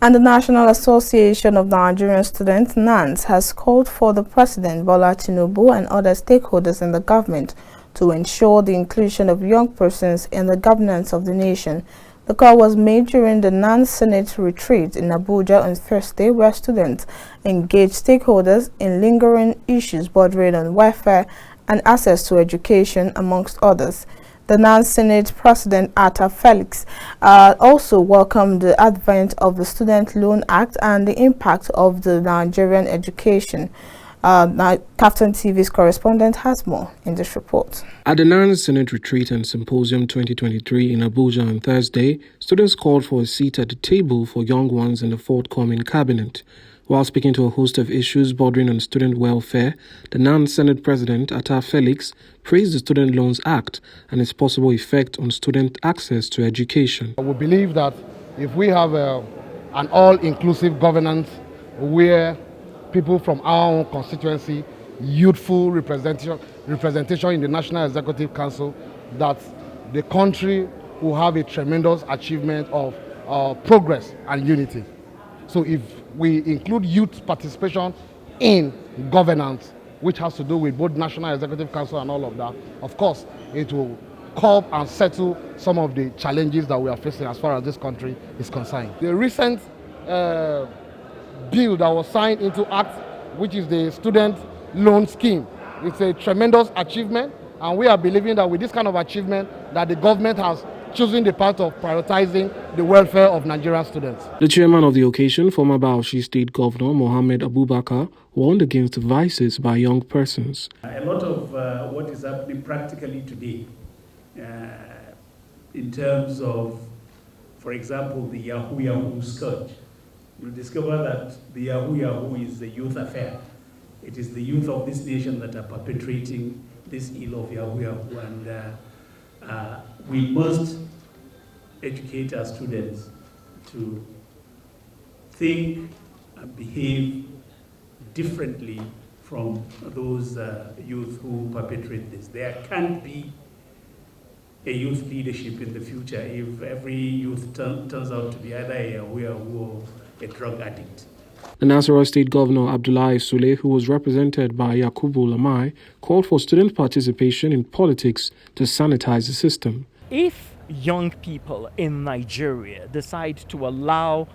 And the National Association of Nigerian Students, NANS, has called for the President Bola Tinubu and other stakeholders in the government to ensure the inclusion of young persons in the governance of the nation. The call was made during the NANS Senate retreat in Abuja on Thursday, where students engaged stakeholders in lingering issues bordering on welfare and access to education, amongst others. The NANS Senate President Atta Felix also welcomed the advent of the Student Loan Act and the impact of the Nigerian education. KAFTAN TV's correspondent has more in this report. At the NANS Senate Retreat and Symposium 2023 in Abuja on Thursday, students called for a seat at the table for young ones in the forthcoming cabinet. While speaking to a host of issues bordering on student welfare, the NANS Senate President Atta Felix praised the Student Loans Act and its possible effect on student access to education. We believe that if we have an all-inclusive governance where people from our own constituency, youthful representation in the National Executive Council, that the country will have a tremendous achievement of progress and unity. So if we include youth participation in governance, which has to do with both National Executive Council and all of that, of course, it will curb and settle some of the challenges that we are facing as far as this country is concerned. The recent bill that was signed into act, which is the student loan scheme, it's a tremendous achievement, and we are believing that with this kind of achievement that the government has choosing the path of prioritizing the welfare of Nigerian students. The chairman of the occasion, former Bauchi State Governor Mohammed Abubakar, warned against vices by young persons. A lot of what is happening practically today in terms of, for example, the Yahoo scourge, you'll discover that the Yahoo is the youth affair. It is the youth of this nation that are perpetrating this ill of Yahoo, and we must educate our students to think and behave differently from those youth who perpetrate this. There can't be a youth leadership in the future if every youth turns out to be either a Yahoo or a drug addict. The Nasarawa State Governor Abdullahi Sule, who was represented by Yakubu Lamai, called for student participation in politics to sanitize the system. If young people in Nigeria decide to allow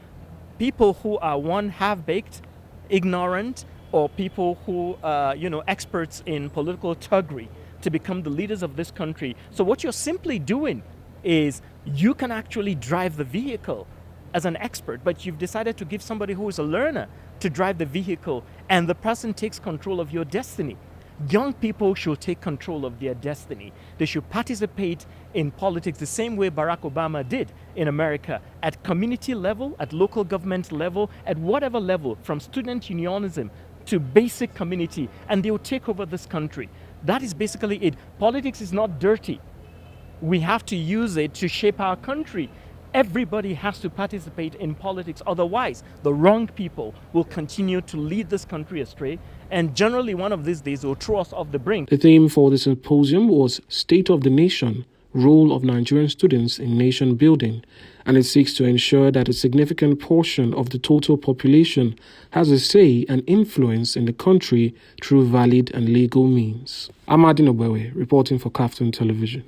people who are half-baked, ignorant, or people who are, experts in political thuggery to become the leaders of this country, so what you're simply doing is you can actually drive the vehicle as an expert, but you've decided to give somebody who is a learner to drive the vehicle, and the person takes control of your destiny. Young people should take control of their destiny. They should participate in politics the same way Barack Obama did in America, at community level, at local government level, at whatever level, from student unionism to basic community, and they will take over this country. That is basically it. Politics is not dirty. We have to use it to shape our country. Everybody has to participate in politics, otherwise the wrong people will continue to lead this country astray, and generally one of these days will throw us off the brink. The theme for the symposium was State of the Nation, Role of Nigerian Students in Nation Building, and it seeks to ensure that a significant portion of the total population has a say and influence in the country through valid and legal means. I'm Adin Obewe, reporting for KAFTAN Television.